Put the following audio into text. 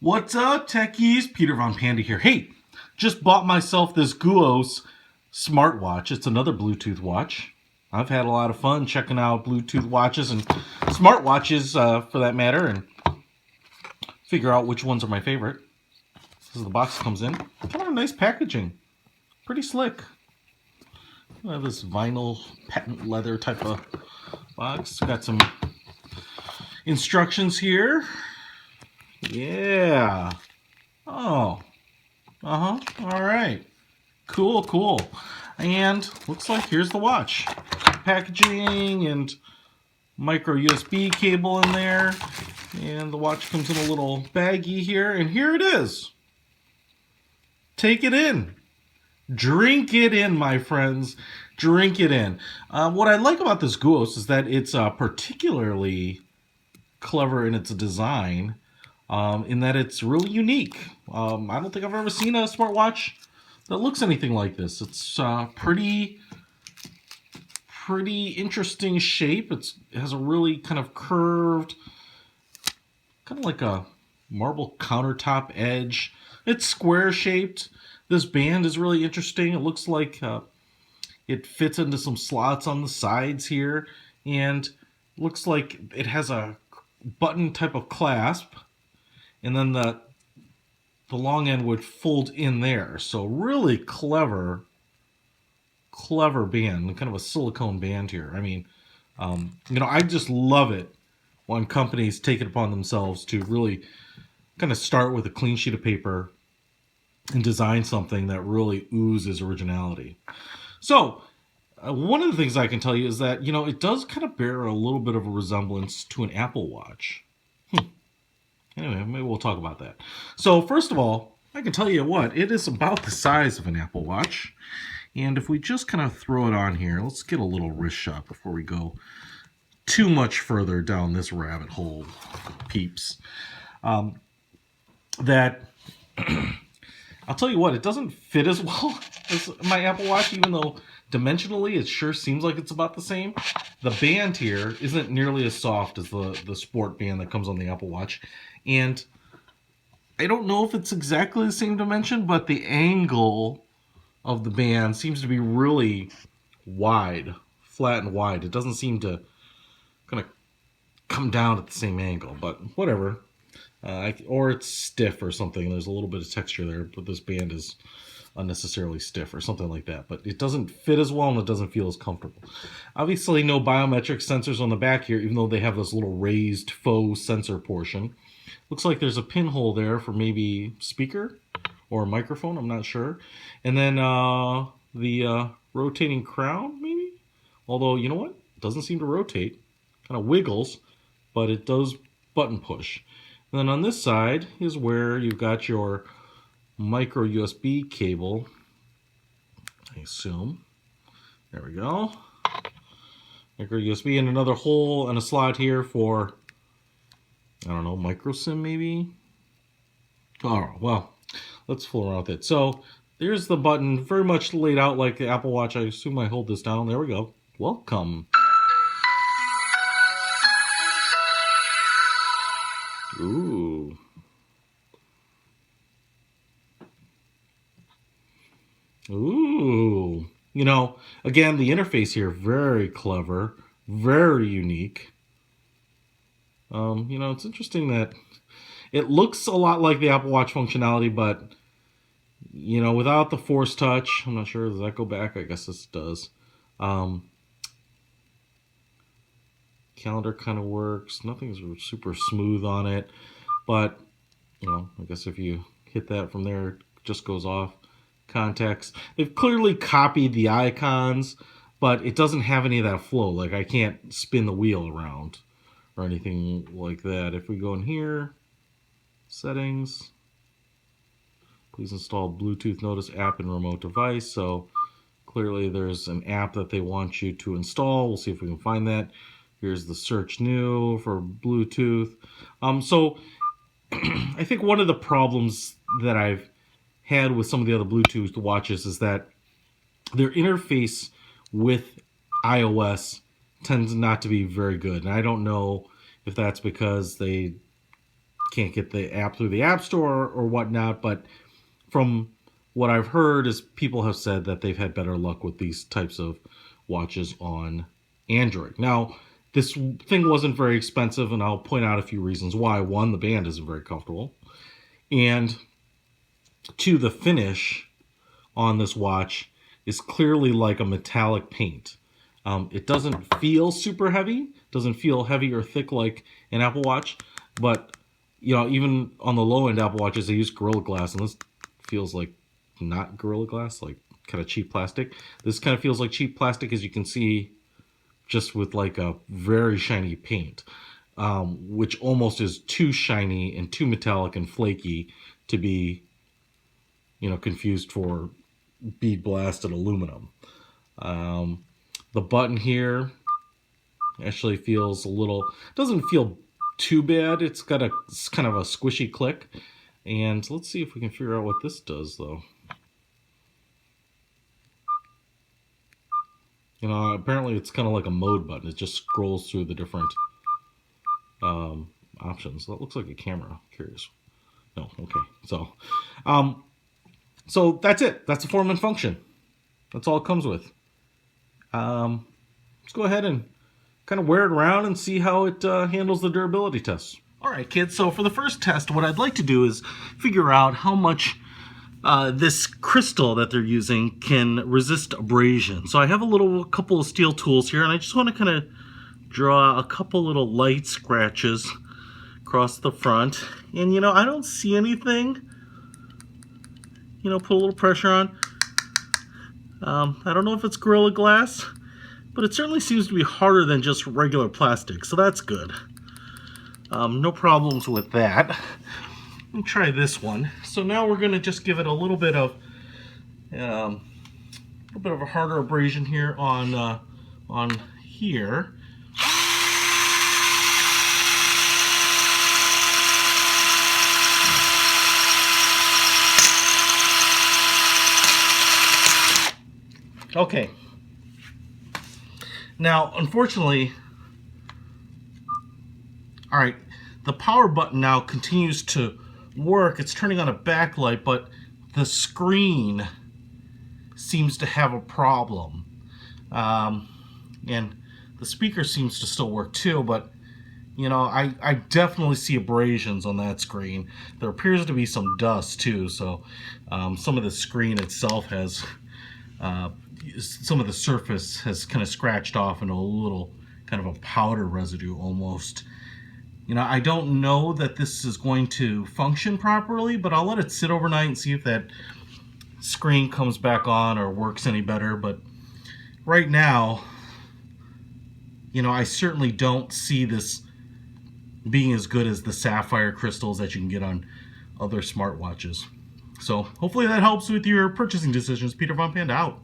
What's up, techies? Peter von Panda here. Hey, just bought myself this GU08 smartwatch. It's another Bluetooth watch. I've had a lot of fun checking out Bluetooth watches and smartwatches for that matter, and figure out which ones are my favorite. This is the box comes in. Kind of a nice packaging. Pretty slick. I have this vinyl patent leather type of box. Got some instructions here. Yeah. Oh. All right. Cool. And looks like here's the watch. Packaging and micro USB cable in there. And the watch comes in a little baggie here. And here it is. Take it in. Drink it in, my friends. Drink it in. What I like about this GU08 is that it's particularly clever in its design. In that it's really unique. I don't think I've ever seen a smartwatch that looks anything like this. It's pretty interesting shape. It has a really kind of curved, kind of like a marble countertop edge. It's square shaped. This band is really interesting. It looks like it fits into some slots on the sides here, and looks like it has a button type of clasp. And then the long end would fold in there. So really clever band, kind of a silicone band here. I mean, I just love it when companies take it upon themselves to really kind of start with a clean sheet of paper and design something that really oozes originality. So one of the things I can tell you is that, it does kind of bear a little bit of a resemblance to an Apple Watch. Anyway, maybe we'll talk about that. So first of all, I can tell you what, it is about the size of an Apple Watch. And if we just kind of throw it on here, let's get a little wrist shot before we go too much further down this rabbit hole, peeps. That, I'll tell you what, it doesn't fit as well as my Apple Watch, even though dimensionally it sure seems like it's about the same. The band here isn't nearly as soft as the sport band that comes on the Apple Watch. And I don't know if it's exactly the same dimension, but the angle of the band seems to be really wide, flat and wide. It doesn't seem to kind of come down at the same angle, but whatever. Or it's stiff or something. There's a little bit of texture there, but this band is unnecessarily stiff or something like that. But it doesn't fit as well and it doesn't feel as comfortable. Obviously, no biometric sensors on the back here, even though they have this little raised faux sensor portion. Looks like there's a pinhole there for maybe speaker or microphone, I'm not sure. And then the rotating crown, maybe? Although, you know what? It doesn't seem to rotate. Kind of wiggles, but it does button push. And then on this side is where you've got your micro USB cable, I assume. There we go. Micro USB, and another hole and a slot here for, I don't know, micro SIM maybe? Oh, well, let's fool around with it. So there's the button, very much laid out like the Apple Watch. I assume I hold this down. There we go. Welcome. Ooh. Ooh. Again, the interface here, very clever, very unique. It's interesting that it looks a lot like the Apple Watch functionality, but, without the Force Touch, I'm not sure, does that go back? I guess this does. Calendar kind of works. Nothing's super smooth on it, but, I guess if you hit that from there, it just goes off. Context. They've clearly copied the icons, but it doesn't have any of that flow. Like, I can't spin the wheel around or anything like that. If we go in here, settings, please install Bluetooth Notice app and remote device. So clearly there's an app that they want you to install. We'll see if we can find that. Here's the search new for Bluetooth. So I think one of the problems that I've had with some of the other Bluetooth watches is that their interface with iOS tends not to be very good. And I don't know if that's because they can't get the app through the App Store or whatnot, but from what I've heard is people have said that they've had better luck with these types of watches on Android. Now, this thing wasn't very expensive, and I'll point out a few reasons why. One, the band isn't very comfortable, and two, the finish on this watch is clearly like a metallic paint. It doesn't feel super heavy, doesn't feel heavy or thick like an Apple Watch, but you know, even on the low end Apple Watches, they use Gorilla Glass, and this feels like not Gorilla Glass, like kind of cheap plastic. This kind of feels like cheap plastic, as you can see, just with like a very shiny paint, which almost is too shiny and too metallic and flaky to be, you know, confused for bead blasted aluminum. The button here actually feels a little, doesn't feel too bad. It's got a kind of a squishy click. And let's see if we can figure out what this does, though. You know, apparently it's kind of like a mode button. It just scrolls through the different options. That looks like a camera. I'm curious. No, okay. So that's it. That's the form and function. That's all it comes with. Let's go ahead and kind of wear it around and see how it handles the durability tests. All right, kids. So for the first test, what I'd like to do is figure out how much this crystal that they're using can resist abrasion. So I have a couple of steel tools here, and I just want to kind of draw a couple little light scratches across the front. And you know, I don't see anything. You know, put a little pressure on. I don't know if it's Gorilla Glass, but it certainly seems to be harder than just regular plastic, so that's good. No problems with that. Let me try this one. So now we're going to just give it a little bit of a harder abrasion here on here. Okay. Now, unfortunately, all right, the power button now continues to work. It's turning on a backlight, but the screen seems to have a problem. And the speaker seems to still work too, but you know, I definitely see abrasions on that screen. There appears to be some dust too, so some of the screen itself has some of the surface has kind of scratched off into a little kind of a powder residue almost. You know, I don't know that this is going to function properly, but I'll let it sit overnight and see if that screen comes back on or works any better. But right now, you know, I certainly don't see this being as good as the sapphire crystals that you can get on other smartwatches. So hopefully that helps with your purchasing decisions. Peter Von Panda out.